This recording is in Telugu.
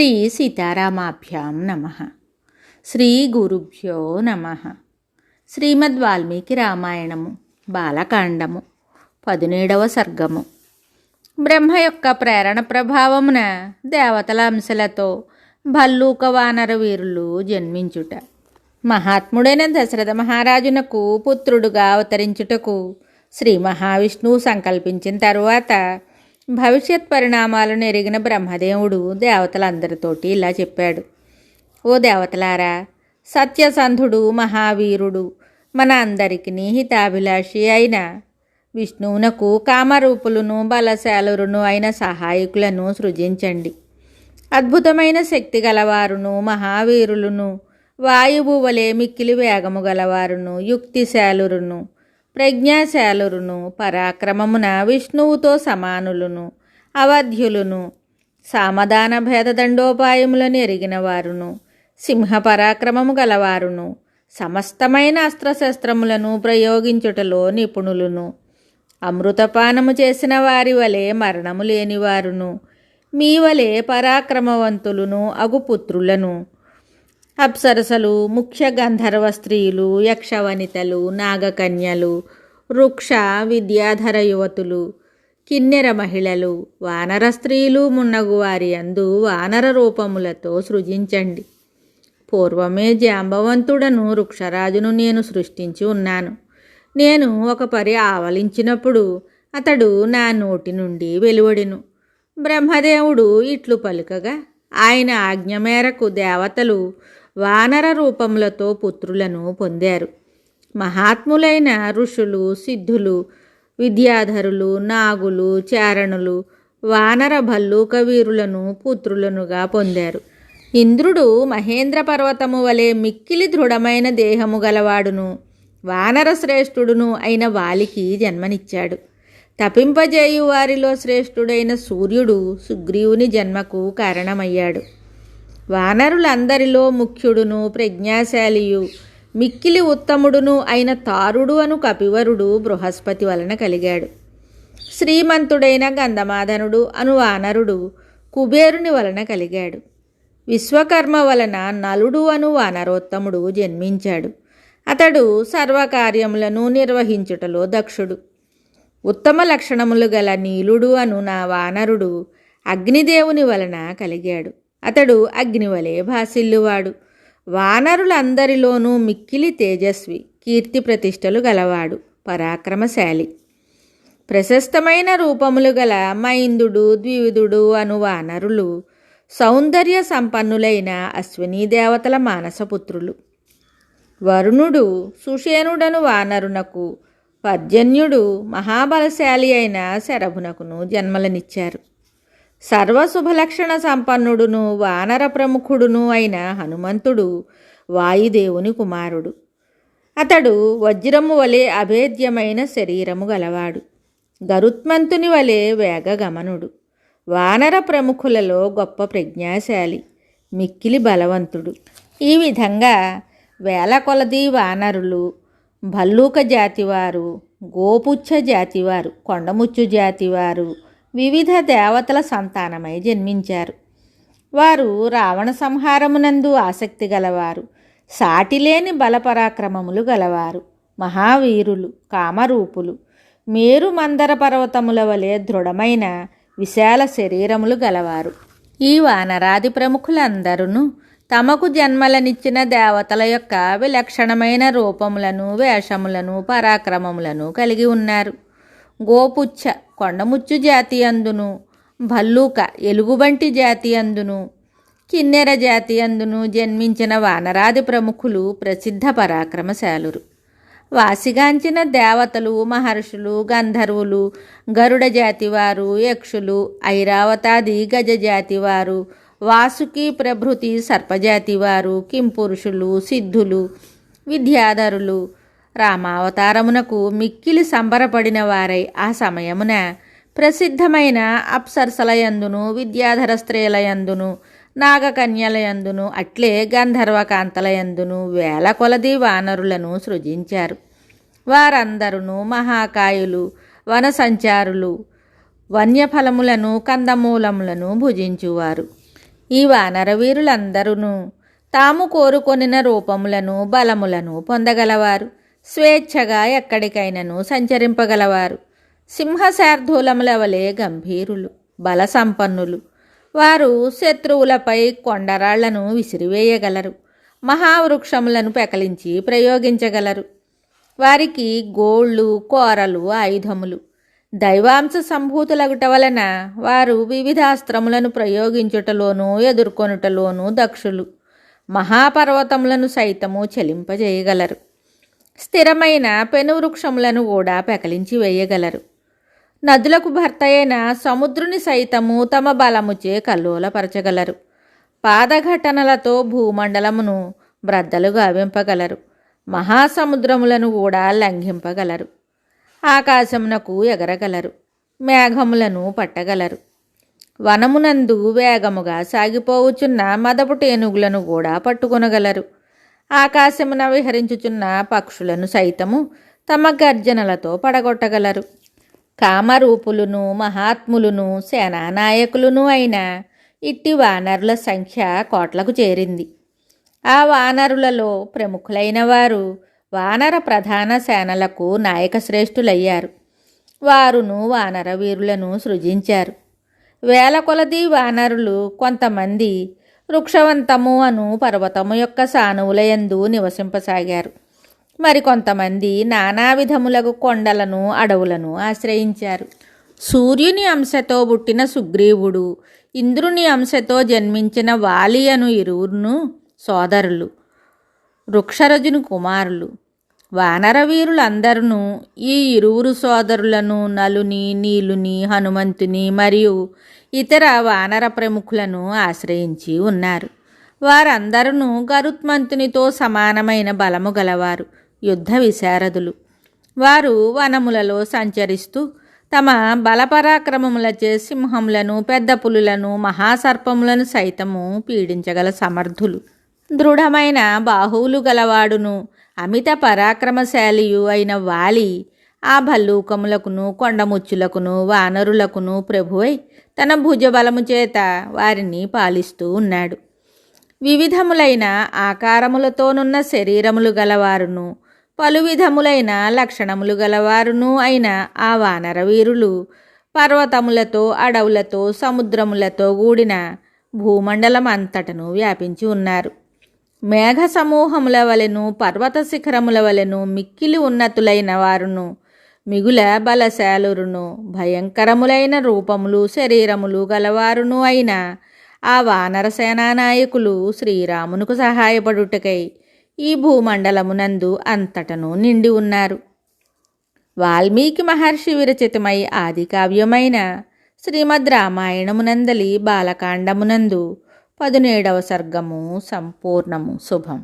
శ్రీ సీతారామాభ్యాం నమః. శ్రీ గురుభ్యో నమః. శ్రీమద్ వాల్మీకి రామాయణము బాలకాండము 17వ సర్గము. బ్రహ్మ యొక్క ప్రేరణ ప్రభావమున దేవతల అంశలతో భల్లూక వానర వీరులు జన్మించుట. మహాత్ముడైన దశరథ మహారాజునకు పుత్రుడుగా అవతరించుటకు శ్రీ మహావిష్ణువు సంకల్పించిన తరువాత భవిష్యత్ పరిణామాలను ఎరిగిన బ్రహ్మదేవుడు దేవతలందరితోటి ఇలా చెప్పాడు: ఓ దేవతలారా, సత్యసంధుడు మహావీరుడు మన అందరికి హితాభిలాషి అయిన విష్ణువునకు కామరూపులను బలశాలురును అయిన సహాయకులను సృజించండి. అద్భుతమైన శక్తి గలవారును మహావీరులను, వాయువు వలె మిక్కిలి వేగము గలవారును, యుక్తిశాలురును, ప్రజ్ఞాశాలురును, పరాక్రమమున విష్ణువుతో సమానులను, అవధ్యులను, సామధాన భేదదండోపాయములను ఎరిగిన వారును, సింహ పరాక్రమము గలవారును, సమస్తమైన అస్త్రశస్త్రములను ప్రయోగించుటలో నిపుణులను, అమృతపానము చేసిన వారి వలె మరణము లేనివారును, మీ వలె పరాక్రమవంతులను అగుపుత్రులను, అప్సరసలు, ముఖ్య గంధర్వ స్త్రీలు, యక్షవనితలు, నాగకన్యలు, వృక్ష విద్యాధర యువతులు, కిన్నెర మహిళలు, వానర స్త్రీలు మున్నగు వారి యందు వానర రూపములతో సృజించండి. పూర్వమే జాంబవంతుడను వృక్షరాజును నేను సృష్టించి ఉన్నాను. నేను ఒక పరి ఆవలించినప్పుడు అతడు నా నోటి నుండి వెలువడెను. బ్రహ్మదేవుడు ఇట్లు పలుకగా ఆయన ఆజ్ఞ మేరకు దేవతలు వానర రూపములతో పుత్రులను పొందారు. మహాత్ములైన ఋషులు, సిద్ధులు, విద్యాధరులు, నాగులు, చారణులు, వానర భల్లూక వీరులను పుత్రులనుగా పొందారు. ఇంద్రుడు మహేంద్ర పర్వతము వలె మిక్కిలి దృఢమైన దేహము గలవాడును, వానర శ్రేష్ఠుడును అయిన వాలికి జన్మనిచ్చాడు. తపింపజేయు వారిలో శ్రేష్ఠుడైన సూర్యుడు సుగ్రీవుని జన్మకు కారణమయ్యాడు. వానరులందరిలో ముఖ్యుడును, ప్రజ్ఞాశాలియు, మిక్కిలి ఉత్తముడును అయిన తారుడు అను కపివరుడు బృహస్పతి వలన కలిగాడు. శ్రీమంతుడైన గంధమాదనుడు అను వానరుడు కుబేరుని వలన కలిగాడు. విశ్వకర్మ వలన నలుడు అను వానరోత్తముడు జన్మించాడు. అతడు సర్వకార్యములను నిర్వహించుటలో దక్షుడు. ఉత్తమ లక్షణములు గల నీలుడు అను నా వానరుడు అగ్నిదేవుని వలన కలిగాడు. అతడు అగ్నివలే భాసిల్లువాడు. వానరులందరిలోనూ మిక్కిలి తేజస్వి, కీర్తి ప్రతిష్టలు గలవాడు, పరాక్రమశాలి. ప్రశస్తమైన రూపములు గల మైందుడు, ద్వివిధుడు అను వానరులు సౌందర్య సంపన్నులైన అశ్వినీ దేవతల మానసపుత్రులు. వరుణుడు సుషేనుడను వానరునకు, పర్జన్యుడు మహాబలశాలి అయిన శరభునకును జన్మలనిచ్చారు. సర్వశుభలక్షణ సంపన్నుడును వానర ప్రముఖుడును అయిన హనుమంతుడు వాయుదేవుని కుమారుడు. అతడు వజ్రము వలె అభేద్యమైన శరీరము గలవాడు, గరుత్మంతుని వలె వేగగమనుడు, వానర ప్రముఖులలో గొప్ప ప్రజ్ఞాశాలి, మిక్కిలి బలవంతుడు. ఈ విధంగా వేల కొలది వానరులు, భల్లూక జాతివారు, గోపుచ్చ జాతివారు, కొండముచ్చు జాతివారు వివిధ దేవతల సంతానమై జన్మించారు. వారు రావణ సంహారమునందు ఆసక్తి గలవారు, సాటిలేని బలపరాక్రమములు గలవారు, మహావీరులు, కామరూపులు, మేరు మందర పర్వతముల వలె దృఢమైన విశాల శరీరములు గలవారు. ఈ వానరాది ప్రముఖులందరూ తమకు జన్మలనిచ్చిన దేవతల యొక్క విలక్షణమైన రూపములను, వేషములను, పరాక్రమములను కలిగి ఉన్నారు. గోపుచ్చ కొండముచ్చు జాతి అందును, భల్లూక ఎలుగుబంటి జాతి అందును, కిన్నెర జాతి అందును జన్మించిన వానరాది ప్రముఖులు ప్రసిద్ధ పరాక్రమశాలురు. వాసిగాంచిన దేవతలు, మహర్షులు, గంధర్వులు, గరుడ జాతివారు, యక్షులు, ఐరావతాది గజ జాతివారు, వాసుకి ప్రభృతి సర్పజాతివారు, కింపురుషులు, సిద్ధులు, విద్యాధరులు రామావతారమునకు మిక్కిలి సంబరపడిన వారై ఆ సమయమున ప్రసిద్ధమైన అప్సరసలయందును, విద్యాధర స్త్రీలయందును, నాగకన్యలయందును, అట్లే గంధర్వకాంతలయందును వేల కొలది వానరులను సృజించారు. వారందరూ మహాకాయులు, వనసంచారులు, వన్యఫలములను, కందమూలములను భుజించువారు. ఈ వానర వీరులందరూ తాము కోరుకొనిన రూపములను బలములను పొందగలవారు. స్వేచ్ఛగా ఎక్కడికైనను సంచరింపగలవారు. సింహశార్ధూలముల వలె గంభీరులు, బల సంపన్నులు. వారు శత్రువులపై కొండరాళ్లను విసిరివేయగలరు. మహావృక్షములను పెకలించి ప్రయోగించగలరు. వారికి గోళ్ళు, కోరలు ఆయుధములు. దైవాంశ సంభూతులగుట వలన వారు వివిధ అస్త్రములను ప్రయోగించుటలోనూ ఎదుర్కొనుటలోనూ దక్షులు. మహాపర్వతములను సైతము చలింపజేయగలరు. స్థిరమైన పెనువృక్షములను కూడా పెకలించి వేయగలరు. నదులకు భర్త అయిన సముద్రుని సైతము తమ బలముచే కల్లోలపరచగలరు. పాదఘటనలతో భూమండలమును బ్రద్దలు గావింపగలరు. మహాసముద్రములను కూడా లంఘింపగలరు. ఆకాశమునకు ఎగరగలరు. మేఘములను పట్టగలరు. వనమునందు వేగముగా సాగిపోవుచున్న మదపు టేనుగులను కూడా పట్టుకొనగలరు. ఆకాశమున విహరించుచున్న పక్షులను సైతము తమ గర్జనలతో పడగొట్టగలరు. కామరూపులును మహాత్ములును సేనానాయకులును అయిన ఇట్టి వానరుల సంఖ్య కోట్లకు చేరింది. ఆ వానరులలో ప్రముఖులైన వారు వానర ప్రధాన సేనలకు నాయక శ్రేష్ఠులయ్యారు. వారును వానర వీరులను సృజించారు. వేల కొలది వానరులు కొంతమంది వృక్షవంతము అను పర్వతము యొక్క సానువులయందు నివసింపసాగారు. మరికొంతమంది నానా విధములకు కొండలను అడవులను ఆశ్రయించారు. సూర్యుని అంశతో పుట్టిన సుగ్రీవుడు, ఇంద్రుని అంశతో జన్మించిన వాలి అను ఇరువురును సోదరులు, వృక్షరజుని కుమారులు. వానర వీరులందరూ ఈ ఇరువురు సోదరులను నలుని, నీలుని, హనుమంతుని మరియు ఇతర వానర ప్రముఖులను ఆశ్రయించి ఉన్నారు. వారందరూ గరుత్మంతునితో సమానమైన బలము గలవారు, యుద్ధ విశారదులు. వారు వనములలో సంచరిస్తూ తమ బలపరాక్రమములచే సింహములను, పెద్ద పులులను, మహాసర్పములను సైతము పీడించగల సమర్థులు. దృఢమైన బాహువులు గలవాడును అమిత పరాక్రమశాలియు అయిన వాలి ఆ భల్లూకములకును, కొండముచ్చులకును, వానరులకును ప్రభువై తన భుజబలము చేత వారిని పాలిస్తూ ఉన్నాడు. వివిధములైన ఆకారములతోనున్న శరీరములు గలవారును, పలు విధములైన లక్షణములు గలవారును అయిన ఆ వానర వీరులు పర్వతములతో, అడవులతో, సముద్రములతో కూడిన భూమండలం అంతటను వ్యాపించి ఉన్నారు. మేఘ సమూహముల వలెను, పర్వత శిఖరముల వలెను మిక్కిలి ఉన్నతులైన వారును, మిగుల బలశాలురును, భయంకరములైన రూపములు, శరీరములు గలవారును అయిన ఆ వానర సేనానాయకులు శ్రీరామునకు సహాయపడుటకై ఈ భూమండలమునందు అంతటను నిండి ఉన్నారు. వాల్మీకి మహర్షి విరచితమై ఆది కావ్యమైన శ్రీమద్ రామాయణమునందలి బాలకాండమునందు 17వ సర్గము సంపూర్ణము. శుభం.